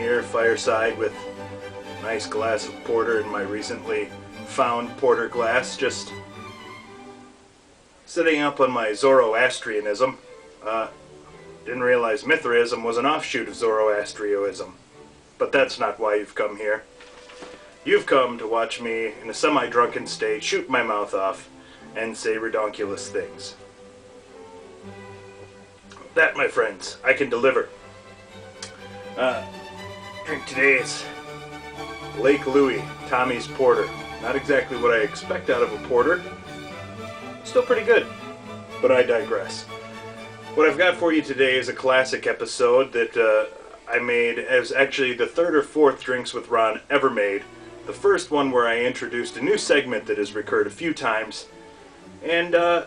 here, fireside, with a nice glass of porter in my recently found porter glass, just sitting up on my Zoroastrianism. Didn't realize Mithraism was an offshoot of Zoroastrianism, but that's not why you've come here. You've come to watch me in a semi-drunken state shoot my mouth off and say redonkulous things. That, my friends, I can deliver. Drink today is Lake Louie, Tommy's Porter. Not exactly what I expect out of a porter. Still pretty good, but I digress. What I've got for you today is a classic episode that I made as actually the third or fourth Drinks with Ron ever made. The first one where I introduced a new segment that has recurred a few times, and I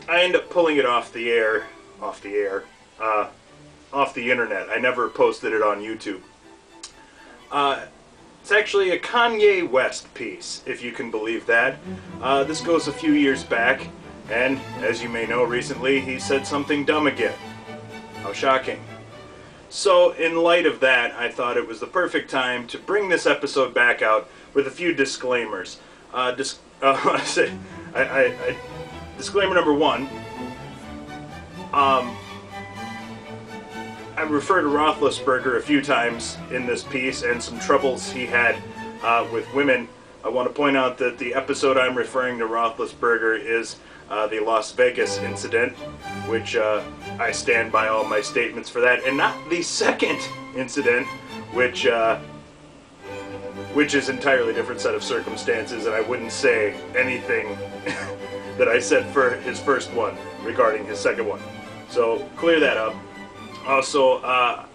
end up pulling it off the internet. I never posted it on YouTube. It's actually a Kanye West piece, if you can believe that. This goes a few years back, and as you may know, recently he said something dumb again. How shocking. So, in light of that, I thought it was the perfect time to bring this episode back out with a few disclaimers. Disclaimer number one. I refer to Roethlisberger a few times in this piece and some troubles he had with women. I want to point out that the episode I'm referring to Roethlisberger is the Las Vegas incident, which I stand by all my statements for that, and not the second incident, which is entirely different set of circumstances, and I wouldn't say anything that I said for his first one regarding his second one. So clear that up. Also, I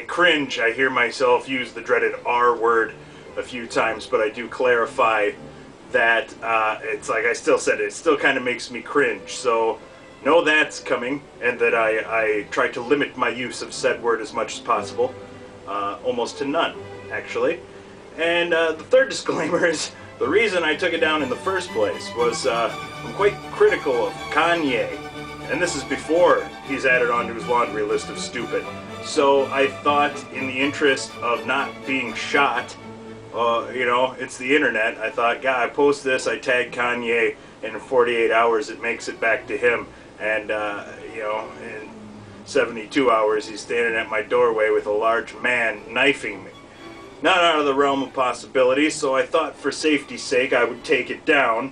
cringe. I hear myself use the dreaded R word a few times, but I do clarify that it's like I still said, it still kind of makes me cringe. So know that's coming, and that I try to limit my use of said word as much as possible, almost to none, actually. And the third disclaimer is the reason I took it down in the first place was I'm quite critical of Kanye. And this is before he's added onto his laundry list of stupid. So I thought, in the interest of not being shot, it's the internet, I thought, God, I post this, I tag Kanye, and in 48 hours it makes it back to him. And, in 72 hours he's standing at my doorway with a large man knifing me. Not out of the realm of possibility, so I thought for safety's sake I would take it down.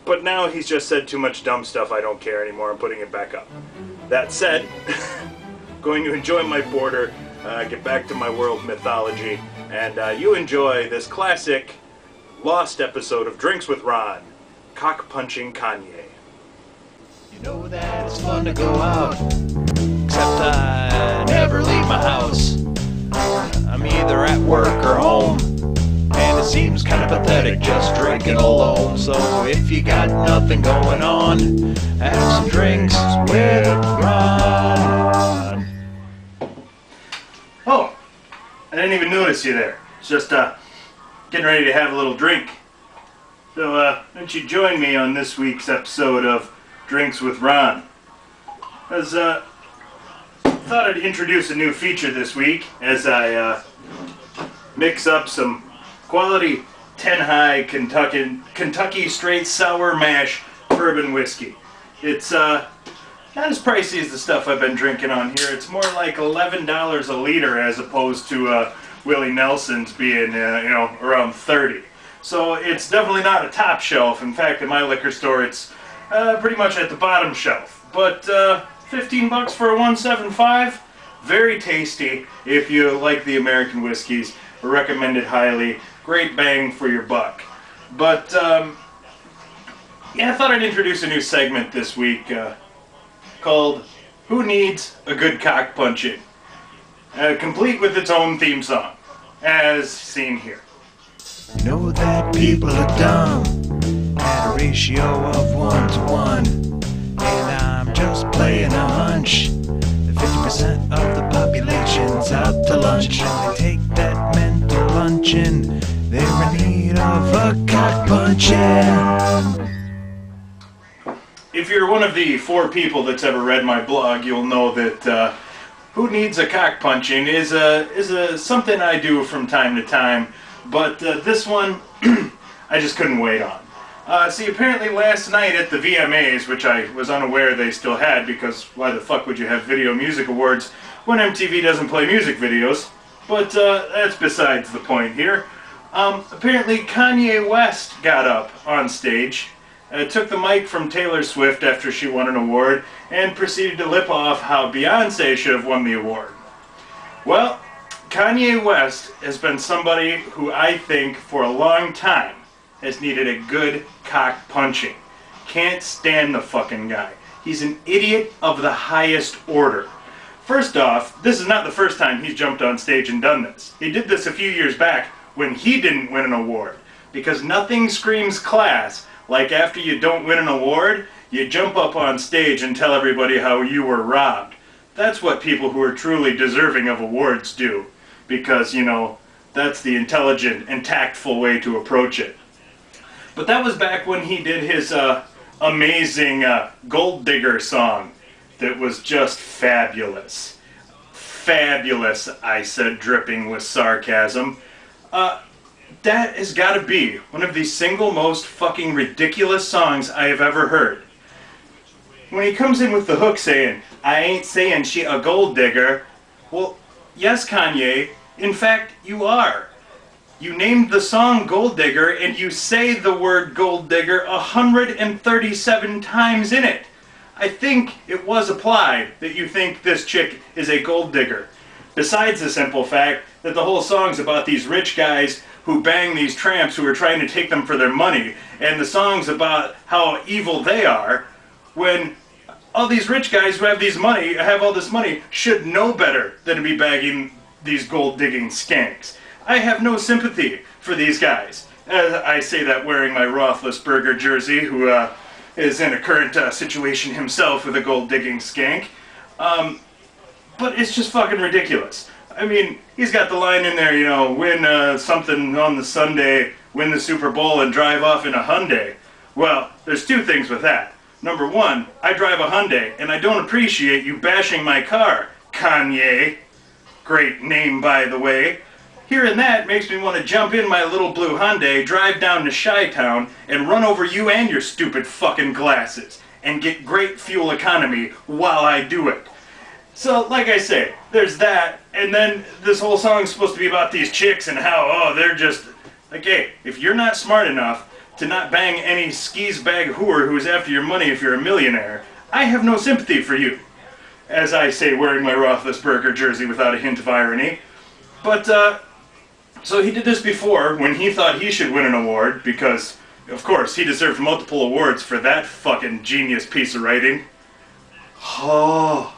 But now he's just said too much dumb stuff, I don't care anymore, I'm putting it back up. That said, going to enjoy my porter, get back to my world mythology, and you enjoy this classic lost episode of Drinks with Ron, Cockpunching Kanye. You know that it's fun to go out, except I never leave my house. I'm either at work or home, and it seems kind of pathetic just drinking alone. So if you got nothing going on, have some drinks with Ron. Oh, I didn't even notice you there. It's just getting ready to have a little drink. So why don't you join me on this week's episode of Drinks with Ron? As thought I'd introduce a new feature this week as I mix up some quality 10 High Kentucky straight sour mash bourbon whiskey. It's not as pricey as the stuff I've been drinking on here. It's more like $11 a liter as opposed to Willie Nelson's being around 30. So it's definitely not a top shelf. In fact, in my liquor store it's pretty much at the bottom shelf. But $15 for a 175, very tasty if you like the American whiskeys. Recommend it highly. Great bang for your buck. But I thought I'd introduce a new segment this week called Who Needs a Good Cockpunching? Complete with its own theme song, as seen here. You know that people are dumb at a ratio of 1 to 1, and I'm just playing a hunch that 50% of the population's out to lunch, and they take that mental luncheon. They're in need of a cockpunching. If you're one of the 4 people that's ever read my blog, you'll know that who needs a cock punching is a something I do from time to time, but this one I just couldn't wait on. See, apparently last night at the VMAs, which I was unaware they still had, because why the fuck would you have Video Music Awards when MTV doesn't play music videos? But that's besides the point here. Apparently Kanye West got up on stage, took the mic from Taylor Swift after she won an award, and proceeded to lip off how Beyonce should have won the award. Well, Kanye West has been somebody who I think for a long time has needed a good cock punching. Can't stand the fucking guy. He's an idiot of the highest order. First off, this is not the first time he's jumped on stage and done this. He did this a few years back when he didn't win an award. Because nothing screams class like after you don't win an award, you jump up on stage and tell everybody how you were robbed. That's what people who are truly deserving of awards do. Because, you know, that's the intelligent and tactful way to approach it. But that was back when he did his amazing Gold Digger song that was just fabulous. Fabulous, I said, dripping with sarcasm. That has got to be one of the single most fucking ridiculous songs I have ever heard. When he comes in with the hook saying, "I ain't saying she a gold digger," well, yes, Kanye, in fact, you are. You named the song Gold Digger, and you say the word gold digger 137 times in it. I think it was applied that you think this chick is a gold digger. Besides the simple fact that the whole song's about these rich guys who bang these tramps who are trying to take them for their money, and the song's about how evil they are, when all these rich guys who have all this money, should know better than to be bagging these gold-digging skanks. I have no sympathy for these guys. I say that wearing my Roethlisberger jersey, who is in a current situation himself with a gold-digging skank. But it's just fucking ridiculous. I mean, he's got the line in there, you know, win something on the Sunday, win the Super Bowl, and drive off in a Hyundai. Well, there's two things with that. Number one, I drive a Hyundai, and I don't appreciate you bashing my car, Kanye. Great name, by the way. Hearing that makes me want to jump in my little blue Hyundai, drive down to Chi-Town, and run over you and your stupid fucking glasses, and get great fuel economy while I do it. So, like I say, there's that, and then this whole song's supposed to be about these chicks and how, oh, they're just... Like, hey, if you're not smart enough to not bang any skis bag whore who's after your money if you're a millionaire, I have no sympathy for you. As I say, wearing my Roethlisberger jersey without a hint of irony. But, so he did this before when he thought he should win an award because, of course, he deserved multiple awards for that fucking genius piece of writing. Oh.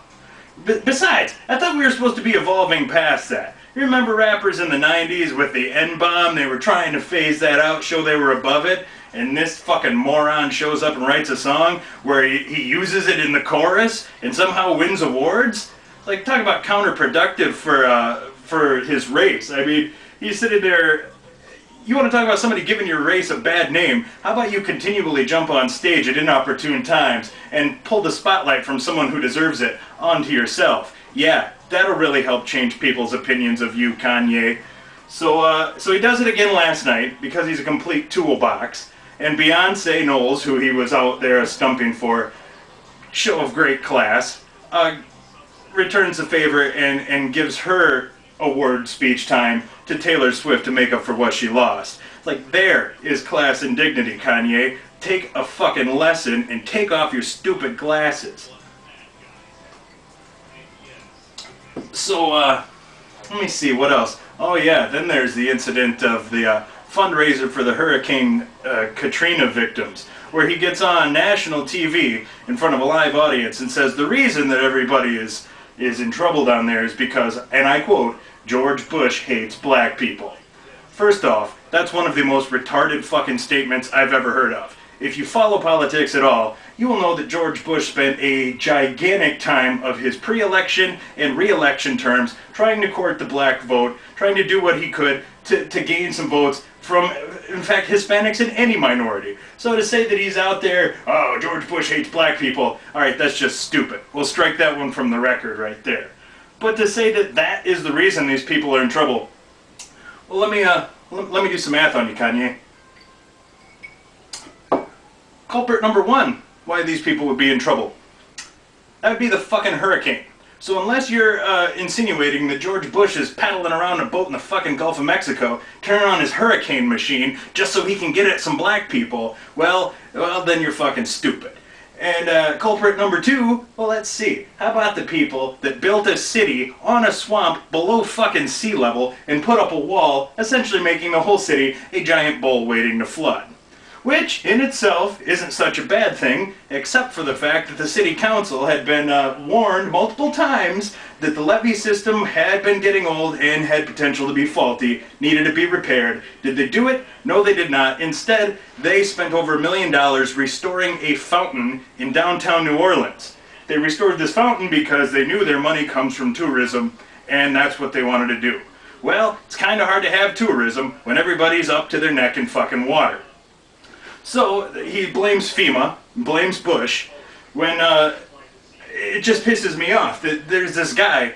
Besides, I thought we were supposed to be evolving past that. You remember rappers in the 90s with the N-bomb? They were trying to phase that out, show they were above it, and this fucking moron shows up and writes a song where he uses it in the chorus and somehow wins awards? Like, talk about counterproductive for his race. I mean, he's sitting there... You want to talk about somebody giving your race a bad name? How about you continually jump on stage at inopportune times and pull the spotlight from someone who deserves it onto yourself? Yeah, that'll really help change people's opinions of you, Kanye. So he does it again last night because he's a complete toolbox. And Beyonce Knowles, who he was out there stumping for, show of great class, returns the favor and gives her award speech time to Taylor Swift to make up for what she lost. Like, there is class and dignity, Kanye. Take a fucking lesson and take off your stupid glasses. So, let me see, what else? Oh yeah, then there's the incident of the fundraiser for the Hurricane Katrina victims, where he gets on national TV in front of a live audience and says the reason that everybody is in trouble down there is because, and I quote, George Bush hates black people. First off, that's one of the most retarded fucking statements I've ever heard of. If you follow politics at all, you will know that George Bush spent a gigantic time of his pre-election and re-election terms trying to court the black vote, trying to do what he could to gain some votes from, in fact, Hispanics and any minority. So to say that he's out there, oh, George Bush hates black people, alright, that's just stupid. We'll strike that one from the record right there. But to say that that is the reason these people are in trouble, well, let me do some math on you, Kanye. Culprit number one, why these people would be in trouble. That would be the fucking hurricane. So unless you're insinuating that George Bush is paddling around a boat in the fucking Gulf of Mexico, turning on his hurricane machine just so he can get at some black people, well, then you're fucking stupid. And culprit number two, well, let's see. How about the people that built a city on a swamp below fucking sea level and put up a wall, essentially making the whole city a giant bowl waiting to flood? Which, in itself, isn't such a bad thing, except for the fact that the city council had been warned multiple times that the levee system had been getting old and had potential to be faulty, needed to be repaired. Did they do it? No, they did not. Instead, they spent over $1 million restoring a fountain in downtown New Orleans. They restored this fountain because they knew their money comes from tourism, and that's what they wanted to do. Well, it's kind of hard to have tourism when everybody's up to their neck in fucking water. So he blames FEMA, blames Bush, when it just pisses me off that there's this guy,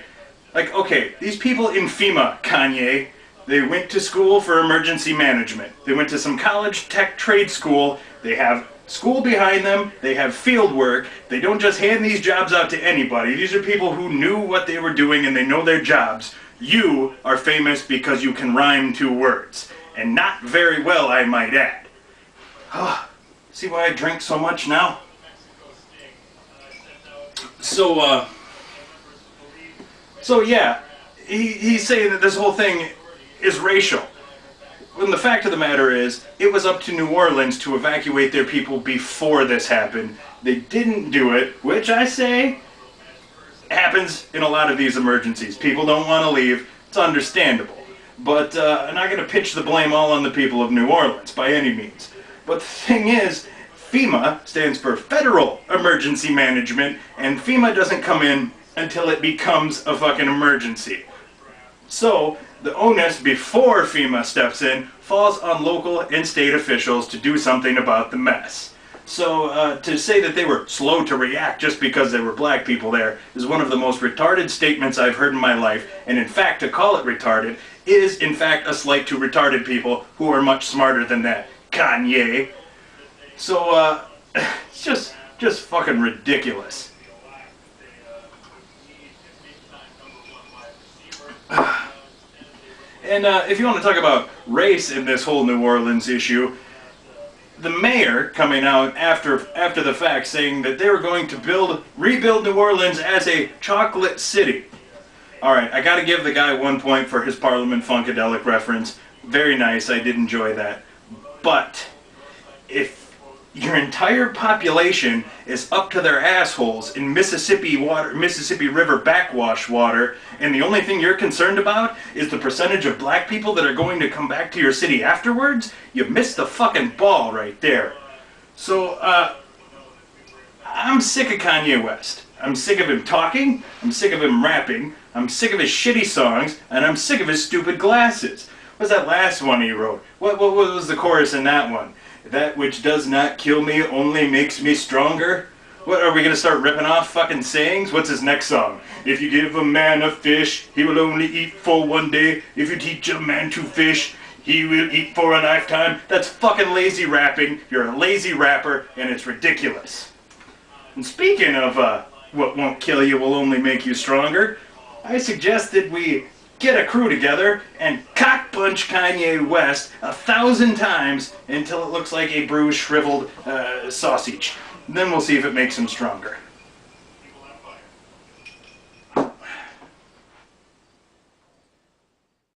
like, okay, these people in FEMA, Kanye, they went to school for emergency management. They went to some college tech trade school. They have school behind them. They have field work. They don't just hand these jobs out to anybody. These are people who knew what they were doing and they know their jobs. You are famous because you can rhyme 2 words. And not very well, I might add. See why I drink so much now? So yeah, he's saying that this whole thing is racial. When the fact of the matter is, it was up to New Orleans to evacuate their people before this happened. They didn't do it, which I say happens in a lot of these emergencies. People don't want to leave. It's understandable. But I'm not going to pitch the blame all on the people of New Orleans by any means. But the thing is, FEMA stands for Federal Emergency Management, and FEMA doesn't come in until it becomes a fucking emergency. So, the onus before FEMA steps in falls on local and state officials to do something about the mess. So, to say that they were slow to react just because there were black people there is one of the most retarded statements I've heard in my life, and in fact, to call it retarded is in fact a slight to retarded people who are much smarter than that. Kanye. So, it's just fucking ridiculous. And if you want to talk about race in this whole New Orleans issue, the mayor coming out after the fact saying that they were going to rebuild New Orleans as a chocolate city. Alright, I gotta give the guy 1 point for his Parliament Funkadelic reference. Very nice, I did enjoy that. But if your entire population is up to their assholes in Mississippi River backwash water, and the only thing you're concerned about is the percentage of black people that are going to come back to your city afterwards, you missed the fucking ball right there. So, I'm sick of Kanye West. I'm sick of him talking, I'm sick of him rapping, I'm sick of his shitty songs, and I'm sick of his stupid glasses. What's that last one he wrote? What was the chorus in that one? That which does not kill me only makes me stronger? What, are we gonna start ripping off fucking sayings? What's his next song? If you give a man a fish, he will only eat for 1 day. If you teach a man to fish, he will eat for a lifetime. That's fucking lazy rapping. You're a lazy rapper, and it's ridiculous. And speaking of what won't kill you will only make you stronger, I suggest that we get a crew together and cockpunch Kanye West 1,000 times until it looks like a bruised, shriveled sausage. Then we'll see if it makes him stronger.